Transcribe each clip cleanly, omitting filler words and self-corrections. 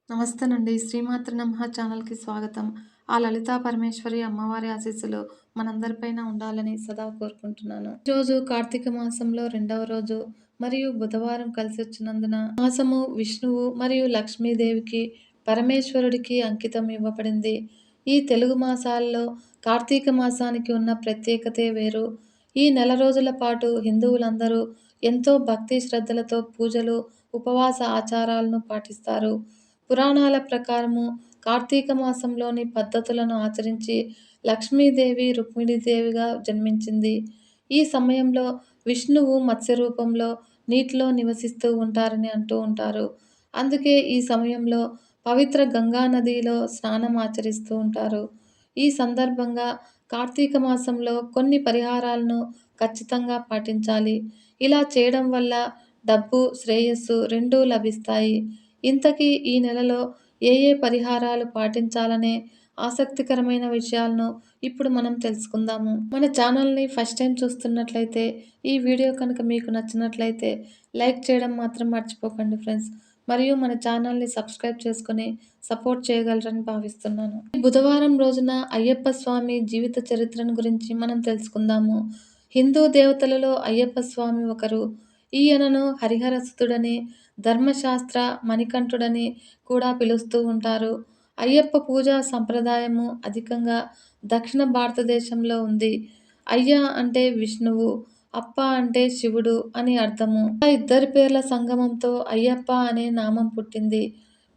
నమస్తేనండి. శ్రీమాత్ర నమః ఛానల్‌కి స్వాగతం. ఆ లలితా పరమేశ్వరి అమ్మవారి ఆశీస్సులు మనందరిపైన ఉండాలని సదా కోరుకుంటున్నాను. ఈరోజు కార్తీక మాసంలో రెండవ రోజు మరియు బుధవారం కలిసొచ్చినందున మాసము విష్ణువు మరియు లక్ష్మీదేవికి పరమేశ్వరుడికి అంకితం ఇవ్వబడింది. ఈ తెలుగు మాసాల్లో కార్తీక మాసానికి ఉన్న ప్రత్యేకతే వేరు. ఈ నెల రోజుల పాటు హిందువులందరూ ఎంతో భక్తి శ్రద్ధలతో పూజలు, ఉపవాస ఆచారాలను పాటిస్తారు. పురాణాల ప్రకారము కార్తీక మాసంలోని పద్ధతులను ఆచరించి లక్ష్మీదేవి రుక్మిణీదేవిగా జన్మించింది. ఈ సమయంలో విష్ణువు మత్స్య రూపంలో నీటిలో నివసిస్తూ ఉంటారని అంటూ ఉంటారు. అందుకే ఈ సమయంలో పవిత్ర గంగా నదిలో స్నానం ఆచరిస్తూ ఉంటారు. ఈ సందర్భంగా కార్తీక మాసంలో కొన్ని పరిహారాలను ఖచ్చితంగా పాటించాలి. ఇలా చేయడం వల్ల డబ్బు, శ్రేయస్సు రెండూ లభిస్తాయి. ఇంతకీ ఈ నెలలో ఏ ఏ పరిహారాలు పాటించాలనే ఆసక్తికరమైన విషయాలను ఇప్పుడు మనం తెలుసుకుందాము. మన ఛానల్‌ని ఫస్ట్ టైం చూస్తున్నట్లయితే ఈ వీడియో కనుక మీకు నచ్చినట్లయితే లైక్ చేయడం మాత్రం మర్చిపోకండి ఫ్రెండ్స్. మరియు మన ఛానల్‌ని సబ్స్క్రైబ్ చేసుకొని సపోర్ట్ చేయగలరని భావిస్తున్నాను. ఈ బుధవారం రోజున అయ్యప్ప స్వామి జీవిత చరిత్రను గురించి మనం తెలుసుకుందాము. హిందూ దేవతలలో అయ్యప్ప స్వామి ఒకరు. ఈయనను హరిహరసుతుడని, ధర్మశాస్త్ర మణికంఠుడని కూడా పిలుస్తూ ఉంటారు. అయ్యప్ప పూజా సంప్రదాయము అధికంగా దక్షిణ భారతదేశంలో ఉంది. అయ్య అంటే విష్ణువు, అప్ప అంటే శివుడు అని అర్థము. ఆ ఇద్దరి పేర్ల సంగమంతో అయ్యప్ప అనే నామం పుట్టింది.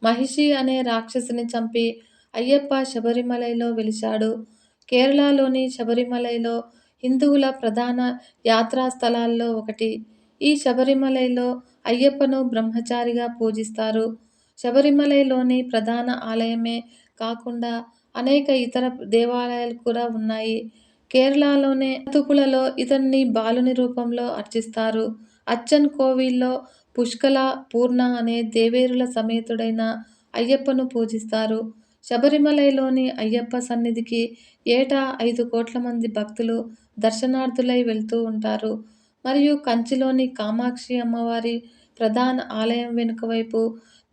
మహిషి అనే రాక్షసిని చంపి అయ్యప్ప శబరిమలైలో వెలిశాడు. కేరళలోని శబరిమలైలో హిందువుల ప్రధాన యాత్రా స్థలాల్లో ఒకటి. ఈ శబరిమలైలో అయ్యప్పను బ్రహ్మచారిగా పూజిస్తారు. శబరిమలైలోని ప్రధాన ఆలయమే కాకుండా అనేక ఇతర దేవాలయాలు కూడా ఉన్నాయి. కేరళలోని తూపులలో ఇతన్ని బాలుని రూపంలో అర్చిస్తారు. అచ్చన్ కోవిల్లో పుష్కల, పూర్ణ అనే దేవేరుల సమేతుడైన అయ్యప్పను పూజిస్తారు. శబరిమలైలోని అయ్యప్ప సన్నిధికి ఏటా 5 కోట్ల మంది భక్తులు దర్శనార్థులై వెళ్తూ ఉంటారు. మరియు కంచిలోని కామాక్షి అమ్మవారి ప్రధాన ఆలయం వెనుక వైపు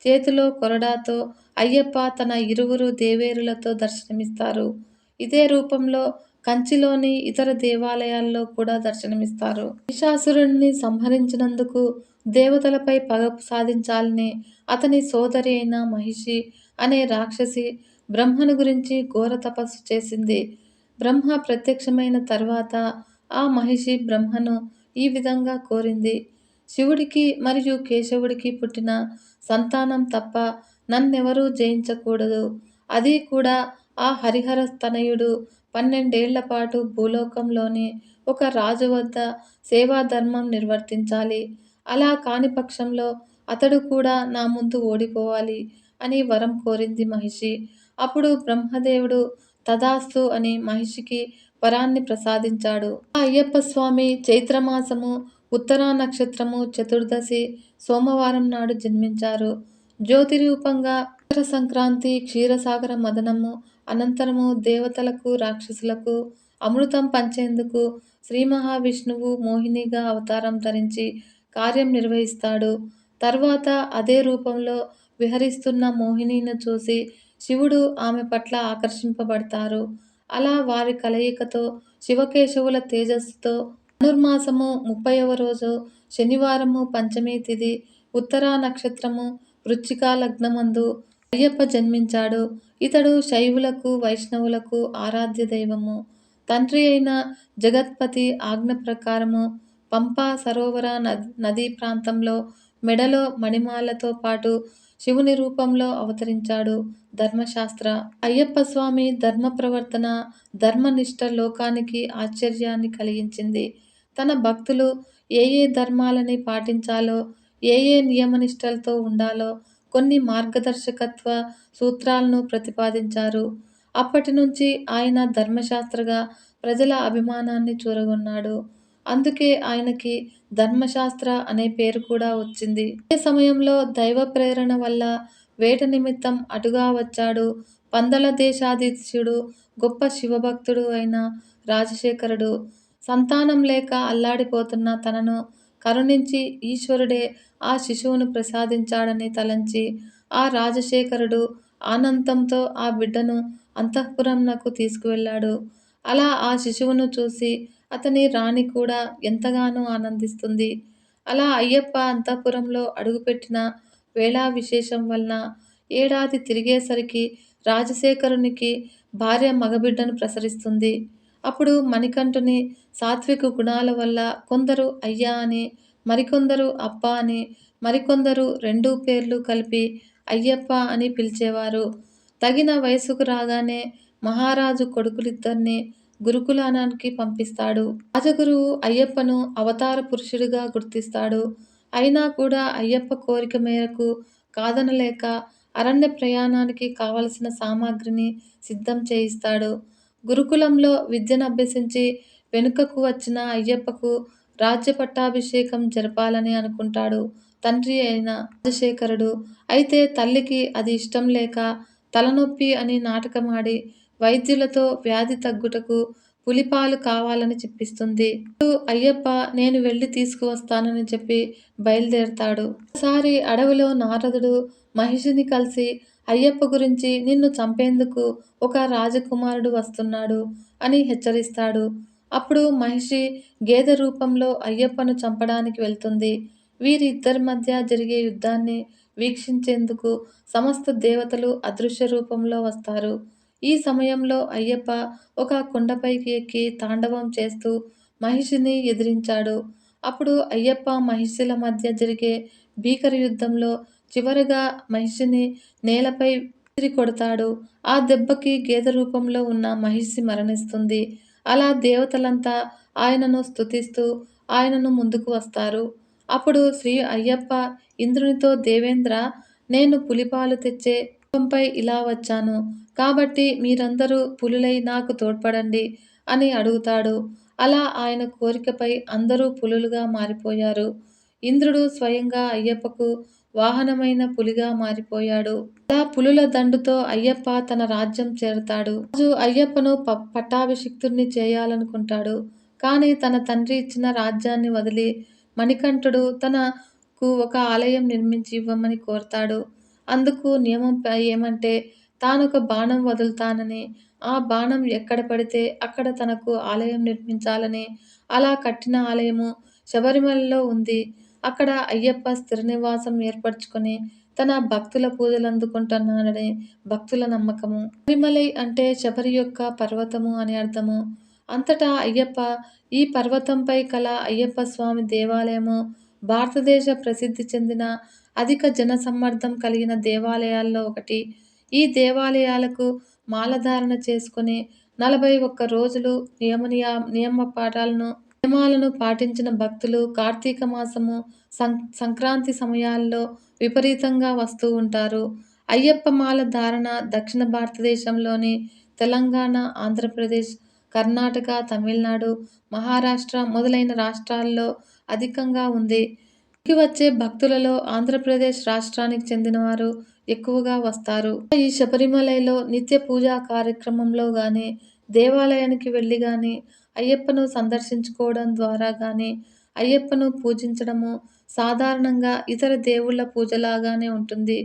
చేతిలో కొరడాతో అయ్యప్ప తన ఇరువురు దేవేరులతో దర్శనమిస్తారు. ఇదే రూపంలో కంచిలోని ఇతర దేవాలయాల్లో కూడా దర్శనమిస్తారు. మహిషాసురుడిని సంహరించినందుకు దేవతలపై పగ సాధించాలని అతని సోదరి అయిన మహిషి అనే రాక్షసి బ్రహ్మను గురించి ఘోర తపస్సు చేసింది. బ్రహ్మ ప్రత్యక్షమైన తర్వాత ఆ మహిషి బ్రహ్మను ఈ విధంగా కోరింది. శివుడికి మరియు కేశవుడికి పుట్టిన సంతానం తప్ప నన్నెవరూ జయించకూడదు. అది కూడా ఆ హరిహర తనయుడు 12 ఏళ్ల పాటు భూలోకంలోని ఒక రాజు వద్ద సేవాధర్మం నిర్వర్తించాలి. అలా కాని పక్షంలో అతడు కూడా నా ముందు ఓడిపోవాలి అని వరం కోరింది మహిషి. అప్పుడు బ్రహ్మదేవుడు తథాస్తు అని మహిషికి వరాన్ని ప్రసాదించాడు. ఆ అయ్యప్ప స్వామి చైత్రమాసము ఉత్తరా నక్షత్రము చతుర్దశి సోమవారం నాడు జన్మించారు. జ్యోతిరూపంగా మకర సంక్రాంతి క్షీరసాగర మదనము అనంతరము దేవతలకు, రాక్షసులకు అమృతం పంచేందుకు శ్రీ మహావిష్ణువు మోహినిగా అవతారం ధరించి కార్యం నిర్వహిస్తాడు. తర్వాత అదే రూపంలో విహరిస్తున్న మోహినిని చూసి శివుడు ఆమె పట్ల ఆకర్షింపబడతారు. అలా వారి కలయికతో శివకేశవుల తేజస్సుతో ధనుర్మాసము 30వ రోజు శనివారము పంచమి తిథి ఉత్తరా నక్షత్రము వృశ్చిక లగ్నమందు అయ్యప్ప జన్మించాడు. ఇతడు శైవులకు, వైష్ణవులకు ఆరాధ్య దైవము. తండ్రి అయిన జగత్పతి ఆజ్ఞ ప్రకారము పంపా సరోవర నదీ ప్రాంతంలో మెడలో మణిమాలతో పాటు శివుని రూపంలో అవతరించాడు. ధర్మశాస్త్ర అయ్యప్ప స్వామి ధర్మ ప్రవర్తన, ధర్మనిష్ట లోకానికి ఆశ్చర్యాన్ని కలిగించింది. తన భక్తులు ఏ ఏ ధర్మాలని పాటించాలో, ఏ ఏ నియమనిష్టలతో ఉండాలో కొన్ని మార్గదర్శకత్వ సూత్రాలను ప్రతిపాదించారు. అప్పటి నుంచి ఆయన ధర్మశాస్త్రగా ప్రజల అభిమానాన్ని చూరగొన్నాడు. అందుకే ఆయనకి ధర్మశాస్త్ర అనే పేరు కూడా వచ్చింది. అదే సమయంలో దైవ ప్రేరణ వల్ల వేట నిమిత్తం అటుగా వచ్చాడు పందల దేశాధీశుడు, గొప్ప శివభక్తుడు అయిన రాజశేఖరుడు. సంతానం లేక అల్లాడిపోతున్న తనను కరుణించి ఈశ్వరుడే ఆ శిశువును ప్రసాదించాడని తలంచి ఆ రాజశేఖరుడు ఆనందంతో ఆ బిడ్డను అంతఃపురంనకు తీసుకువెళ్ళాడు. అలా ఆ శిశువును చూసి అతని రాణి కూడా ఎంతగానో ఆనందిస్తుంది. అలా అయ్యప్ప అంతఃపురంలో అడుగుపెట్టిన వేళా విశేషం వలన ఏడాది తిరిగేసరికి రాజశేఖరునికి భార్య మగబిడ్డను ప్రసరిస్తుంది. అప్పుడు మణికంఠుని సాత్విక గుణాల వల్ల కొందరు అయ్యా అని, మరికొందరు అప్ప అని, మరికొందరు రెండు పేర్లు కలిపి అయ్యప్ప అని పిలిచేవారు. తగిన వయసుకు రాగానే మహారాజు కొడుకులిద్దరిని గురుకులానికి పంపిస్తాడు. రాజగురువు అయ్యప్పను అవతార పురుషుడిగా గుర్తిస్తాడు. అయినా కూడా అయ్యప్ప కోరిక మేరకు కాదనలేక అరణ్య ప్రయాణానికి కావలసిన సామాగ్రిని సిద్ధం చేయిస్తాడు. గురుకులంలో విద్యనభ్యసించి వెనుకకు వచ్చిన అయ్యప్పకు రాజ్య పట్టాభిషేకం జరపాలని అనుకుంటాడు తండ్రి అయిన రాజశేఖరుడు. అయితే తల్లికి అది ఇష్టం లేక తలనొప్పి అని నాటకమాడి వైద్యులతో వ్యాధి తగ్గుటకు పులిపాలు కావాలని చెప్పిస్తుంది. అప్పుడు అయ్యప్ప నేను వెళ్ళి తీసుకువస్తానని చెప్పి బయలుదేరతాడు. ఒకసారి అడవిలో నారదుడు మహిషిని కలిసి అయ్యప్ప గురించి నిన్ను చంపేందుకు ఒక రాజకుమారుడు వస్తున్నాడు అని హెచ్చరిస్తాడు. అప్పుడు మహిషి గేదె రూపంలో అయ్యప్పను చంపడానికి వెళ్తుంది. వీరి ఇద్దరి మధ్య జరిగే యుద్ధాన్ని వీక్షించేందుకు సమస్త దేవతలు అదృశ్య రూపంలో వస్తారు. ఈ సమయంలో అయ్యప్ప ఒక కొండపైకి ఎక్కి తాండవం చేస్తూ మహిషిని ఎదిరించాడు. అప్పుడు అయ్యప్ప మహిషుల మధ్య జరిగే భీకర యుద్ధంలో చివరగా మహిషిని నేలపై విసిరి కొడతాడు. ఆ దెబ్బకి గేదె రూపంలో ఉన్న మహిషి మరణిస్తుంది. అలా దేవతలంతా ఆయనను స్తుతిస్తూ ఆయనను ముందుకు వస్తారు. అప్పుడు శ్రీ అయ్యప్ప ఇంద్రునితో దేవేంద్ర, నేను పులిపాలు తెచ్చే రూపంపై ఇలా వచ్చాను. కాబట్టి మీరందరూ పులులై నాకు తోడ్పడండి అని అడుగుతాడు. అలా ఆయన కోరికపై అందరూ పులులుగా మారిపోయారు. ఇంద్రుడు స్వయంగా అయ్యప్పకు వాహనమైన పులిగా మారిపోయాడు. అలా పులుల దండుతో అయ్యప్ప తన రాజ్యం చేరతాడు. రాజు అయ్యప్పను పట్టాభిషిక్తుడిని చేయాలనుకుంటాడు. కానీ తన తండ్రి ఇచ్చిన రాజ్యాన్ని వదిలి మణికంఠుడు తనకు ఒక ఆలయం నిర్మించి ఇవ్వమని కోరతాడు. అందుకు నియమం ఏమంటే తానొక బాణం వదులుతానని, ఆ బాణం ఎక్కడ పడితే అక్కడ తనకు ఆలయం నిర్మించాలని. అలా కట్టిన ఆలయము శబరిమలలో ఉంది. అక్కడ అయ్యప్ప స్థిర నివాసం ఏర్పరచుకొని తన భక్తుల పూజలు అందుకుంటున్నాడని భక్తుల నమ్మకము. శబరిమలై అంటే శబరి యొక్క పర్వతము అని అర్థము. అంతటా అయ్యప్ప ఈ పర్వతంపై కల అయ్యప్ప స్వామి దేవాలయము భారతదేశ ప్రసిద్ధి చెందిన అధిక జనసమ్మర్దం కలిగిన దేవాలయాల్లో ఒకటి. ఈ దేవాలయాలకు మాలధారణ చేసుకుని 41 రోజులు నియమాలను పాటించిన భక్తులు కార్తీక మాసము, సంక్రాంతి సమయాల్లో విపరీతంగా వస్తూ ఉంటారు. అయ్యప్ప మాల ధారణ దక్షిణ భారతదేశంలోని తెలంగాణ, ఆంధ్రప్రదేశ్, కర్ణాటక, తమిళనాడు, మహారాష్ట్ర మొదలైన రాష్ట్రాల్లో అధికంగా ఉంది. ఇక్కడికి వచ్చే భక్తులలో ఆంధ్రప్రదేశ్ రాష్ట్రానికి చెందినవారు ఎక్కువగా వస్తారు. ఈ శబరిమలలో నిత్య పూజా కార్యక్రమంలో గాని, దేవాలయానికి వెళ్ళి గాని, అయ్యప్పను సందర్శించుకోవడం ద్వారా గాని, అయ్యప్పను పూజించడము సాధారణంగా ఇతర దేవుళ్ళ పూజలాగానే ఉంటుంది.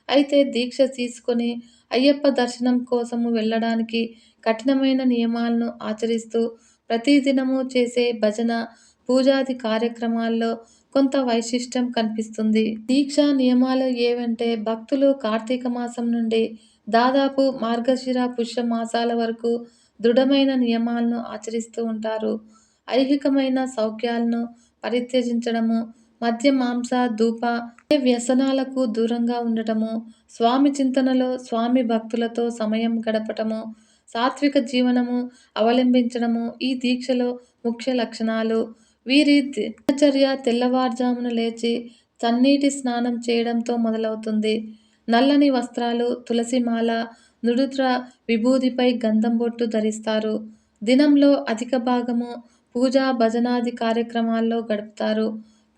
అయితే దీక్ష తీసుకొని అయ్యప్ప దర్శనం కోసము వెళ్ళడానికి కఠినమైన నియమాలను ఆచరిస్తూ ప్రతిదినము చేసే భజన, పూజాది కార్యక్రమాల్లో కొంత వైశిష్ట్యం కనిపిస్తుంది. దీక్షా నియమాలు ఏవంటే భక్తులు కార్తీక మాసం నుండి దాదాపు మార్గశిర పుష్య మాసాల వరకు దృఢమైన నియమాలను ఆచరిస్తూ ఉంటారు. ఐహికమైన సౌఖ్యాలను పరిత్యజించడము, మద్య మాంస ధూప వ్యసనాలకు దూరంగా ఉండటము, స్వామి చింతనలో స్వామి భక్తులతో సమయం గడపటము, సాత్విక జీవనము అవలంబించడము ఈ దీక్షలో ముఖ్య లక్షణాలు. వీరి దినచర్య తెల్లవారుజామున లేచి చన్నీటి స్నానం చేయడంతో మొదలవుతుంది. నల్లని వస్త్రాలు, తులసిమాల, నుదుట విభూదిపై గంధం బొట్టు ధరిస్తారు. దినంలో అధిక భాగము పూజా భజనాది కార్యక్రమాల్లో గడుపుతారు.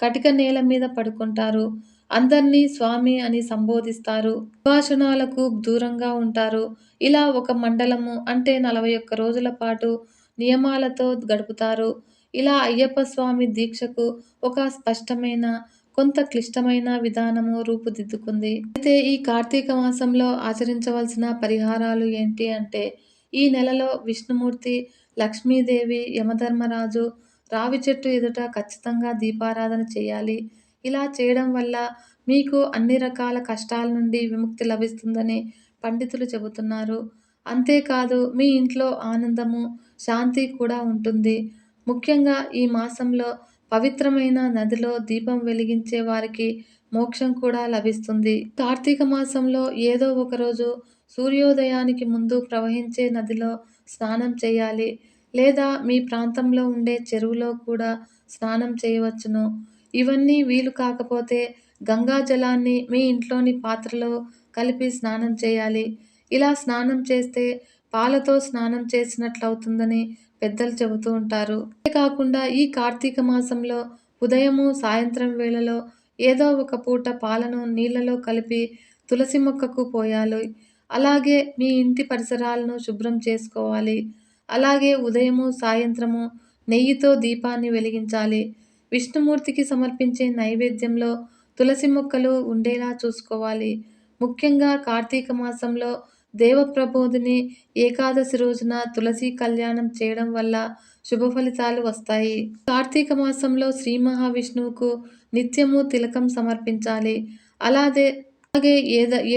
కటిక నేల మీద పడుకుంటారు. అందర్నీ స్వామి అని సంబోధిస్తారు. సంభాషణలకు దూరంగా ఉంటారు. ఇలా ఒక మండలము అంటే 41 రోజుల పాటు నియమాలతో గడుపుతారు. ఇలా అయ్యప్ప స్వామి దీక్షకు ఒక స్పష్టమైన కొంత క్లిష్టమైన విధానము రూపుదిద్దుకుంది. అయితే ఈ కార్తీక మాసంలో ఆచరించవలసిన పరిహారాలు ఏంటి అంటే, ఈ నెలలో విష్ణుమూర్తి, లక్ష్మీదేవి, యమధర్మరాజు, రావి చెట్టు ఎదుట ఖచ్చితంగా దీపారాధన చేయాలి. ఇలా చేయడం వల్ల మీకు అన్ని రకాల కష్టాల నుండి విముక్తి లభిస్తుందని పండితులు చెబుతున్నారు. అంతేకాదు మీ ఇంట్లో ఆనందము, శాంతి కూడా ఉంటుంది. ముఖ్యంగా ఈ మాసంలో పవిత్రమైన నదిలో దీపం వెలిగించే వారికి మోక్షం కూడా లభిస్తుంది. కార్తీక మాసంలో ఏదో ఒకరోజు సూర్యోదయానికి ముందు ప్రవహించే నదిలో స్నానం చేయాలి. లేదా మీ ప్రాంతంలో ఉండే చెరువులో కూడా స్నానం చేయవచ్చును. ఇవన్నీ వీలు కాకపోతే గంగా జలాన్ని మీ ఇంట్లోని పాత్రలో కలిపి స్నానం చేయాలి. ఇలా స్నానం చేస్తే పాలతో స్నానం చేసినట్లవుతుందని పెద్దలు చెబుతూ ఉంటారు. అంతేకాకుండా ఈ కార్తీక మాసంలో ఉదయము, సాయంత్రం వేళలో ఏదో ఒక పూట పాలను నీళ్లలో కలిపి తులసి మొక్కకు పోయాలి. అలాగే మీ ఇంటి పరిసరాలను శుభ్రం చేసుకోవాలి. అలాగే ఉదయము, సాయంత్రము నెయ్యితో దీపాన్ని వెలిగించాలి. విష్ణుమూర్తికి సమర్పించే నైవేద్యంలో తులసి మొక్కలు ఉండేలా చూసుకోవాలి. ముఖ్యంగా కార్తీక మాసంలో దేవప్రబోధిని ఏకాదశి రోజున తులసి కళ్యాణం చేయడం వల్ల శుభ ఫలితాలు వస్తాయి. కార్తీక మాసంలో శ్రీ మహావిష్ణువుకు నిత్యము తిలకం సమర్పించాలి. అలాగే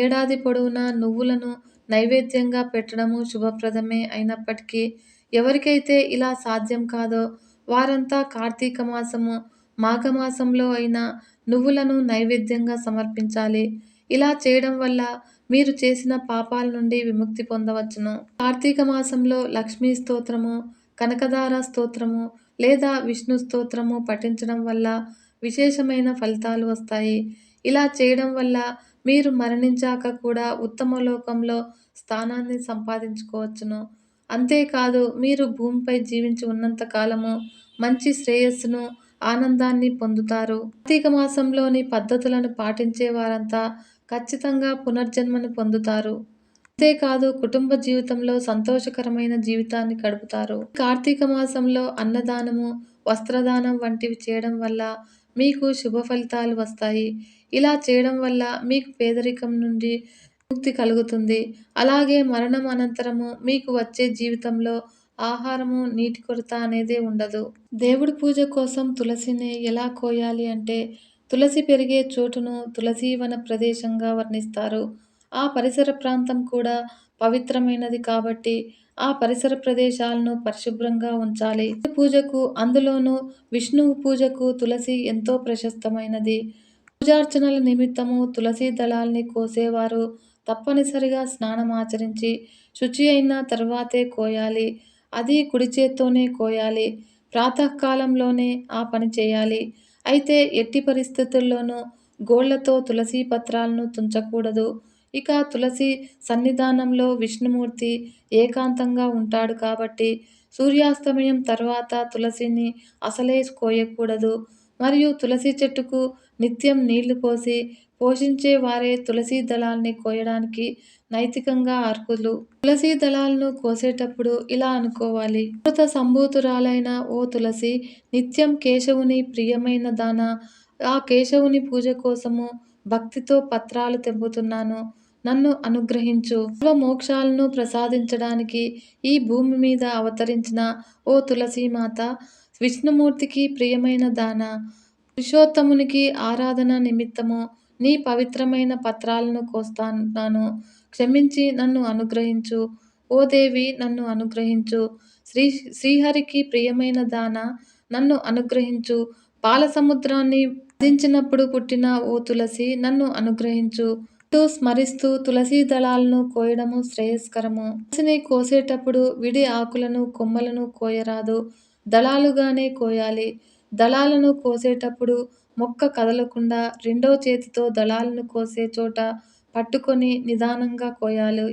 ఏడాది పొడవునా నువ్వులను నైవేద్యంగా పెట్టడము శుభప్రదమే అయినప్పటికీ ఎవరికైతే ఇలా సాధ్యం కాదో వారంతా కార్తీక మాసము, మాఘమాసంలో అయినా నువ్వులను నైవేద్యంగా సమర్పించాలి. ఇలా చేయడం వల్ల మీరు చేసిన పాపాల నుండి విముక్తి పొందవచ్చును. కార్తీక మాసంలో లక్ష్మీ స్తోత్రము, కనకదార స్తోత్రము లేదా విష్ణు స్తోత్రము పఠించడం వల్ల విశేషమైన ఫలితాలు వస్తాయి. ఇలా చేయడం వల్ల మీరు మరణించాక కూడా ఉత్తమ లోకంలో స్థానాన్ని సంపాదించుకోవచ్చును. అంతేకాదు మీరు భూమిపై జీవించి ఉన్నంత కాలము మంచి శ్రేయస్సును, ఆనందాన్ని పొందుతారు. కార్తీక మాసంలోని పద్ధతులను పాటించే వారంతా ఖచ్చితంగా పునర్జన్మను పొందుతారు. అంతేకాదు కుటుంబ జీవితంలో సంతోషకరమైన జీవితాన్ని గడుపుతారు. కార్తీక మాసంలో అన్నదానము, వస్త్రదానం వంటివి చేయడం వల్ల మీకు శుభ ఫలితాలు వస్తాయి. ఇలా చేయడం వల్ల మీకు పేదరికం నుండి ముక్తి కలుగుతుంది. అలాగే మరణం అనంతరము మీకు వచ్చే జీవితంలో ఆహారము, నీటి కొరత అనేదే ఉండదు. దేవుడి పూజ కోసం తులసిని ఎలా కోయాలి అంటే, తులసి పెరిగే చోటును తులసీవన ప్రదేశంగా వర్ణిస్తారు. ఆ పరిసర ప్రాంతం కూడా పవిత్రమైనది కాబట్టి ఆ పరిసర ప్రదేశాలను పరిశుభ్రంగా ఉంచాలి. పూజకు, అందులోనూ విష్ణువు పూజకు తులసి ఎంతో ప్రశస్తమైనది. పూజార్చనల నిమిత్తము తులసి దళాల్ని కోసేవారు తప్పనిసరిగా స్నానమాచరించి శుచి అయిన తర్వాతే కోయాలి. అది కుడి చేత్తోనే కోయాలి. ప్రాతకాలంలోనే ఆ పని చేయాలి. అయితే ఎట్టి పరిస్థితుల్లోనూ గోళ్లతో తులసి పత్రాలను తుంచకూడదు. ఇక తులసి సన్నిధానంలో విష్ణుమూర్తి ఏకాంతంగా ఉంటాడు కాబట్టి సూర్యాస్తమయం తర్వాత తులసిని అసలే కోయకూడదు. మరియు తులసి చెట్టుకు నిత్యం నీళ్లు పోసి పోషించే వారే తులసి దళాల్ని కోయడానికి నైతికంగా అర్హులు. తులసి దళాలను కోసేటప్పుడు ఇలా అనుకోవాలి. అమృత సంభూతురాలైన ఓ తులసి, నిత్యం కేశవుని ప్రియమైన దాన, ఆ కేశవుని పూజ కోసము భక్తితో పత్రాలు తెంపుతున్నాను. నన్ను అనుగ్రహించు. సర్వ మోక్షాలను ప్రసాదించడానికి ఈ భూమి మీద అవతరించిన ఓ తులసీమాత, విష్ణుమూర్తికి ప్రియమైన దాన, పురుషోత్తమునికి ఆరాధన నిమిత్తము నీ పవిత్రమైన పత్రాలను కోస్తున్నాను. క్షమించి నన్ను అనుగ్రహించు. ఓ దేవి, నన్ను అనుగ్రహించు. శ్రీహరికి ప్రియమైన దాన, నన్ను అనుగ్రహించు. పాల సముద్రాన్ని మదించినప్పుడు పుట్టిన ఓ తులసి, నన్ను అనుగ్రహించు అంటూ స్మరిస్తూ తులసీ దళాలను కోయడము శ్రేయస్కరము. తులసిని కోసేటప్పుడు విడి ఆకులను, కొమ్మలను కోయరాదు. దళాలుగానే కోయాలి. దళాలను కోసేటప్పుడు మొక్క కదలకుండా రెండో చేతితో దళాలను కోసే చోట పట్టుకొని నిదానంగా కోయాలి.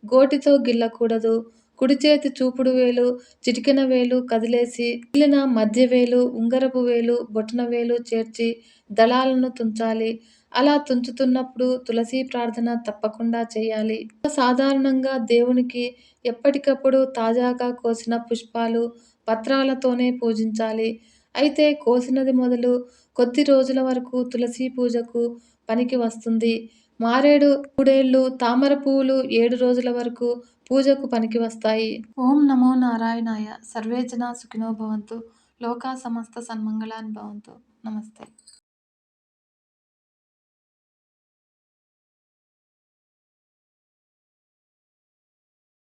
గోటితో గిల్లకూడదు. కుడి చేతి చూపుడు వేలు, చిటికెన వేలు కదిలేసి మిగిలిన మధ్య వేలు, ఉంగరపు వేలు, బొటన వేలు చేర్చి దళాలను తుంచాలి. అలా తుంచుతున్నప్పుడు తులసి ప్రార్థన తప్పకుండా చేయాలి. సాధారణంగా దేవునికి ఎప్పటికప్పుడు తాజాగా కోసిన పుష్పాలు, పత్రాలతోనే పూజించాలి. అయితే కోసినది మొదలు కొద్ది రోజుల వరకు తులసి పూజకు పనికి వస్తుంది. మారేడు కూడేళ్ళు, తామర పువ్వులు 7 రోజుల వరకు పూజకు పనికి వస్తాయి. ఓం నమో నారాయణాయ. సర్వే జనా సుఖినో భవంతు. లోకా సమస్త సన్మంగళాని భవంతు. నమస్తే.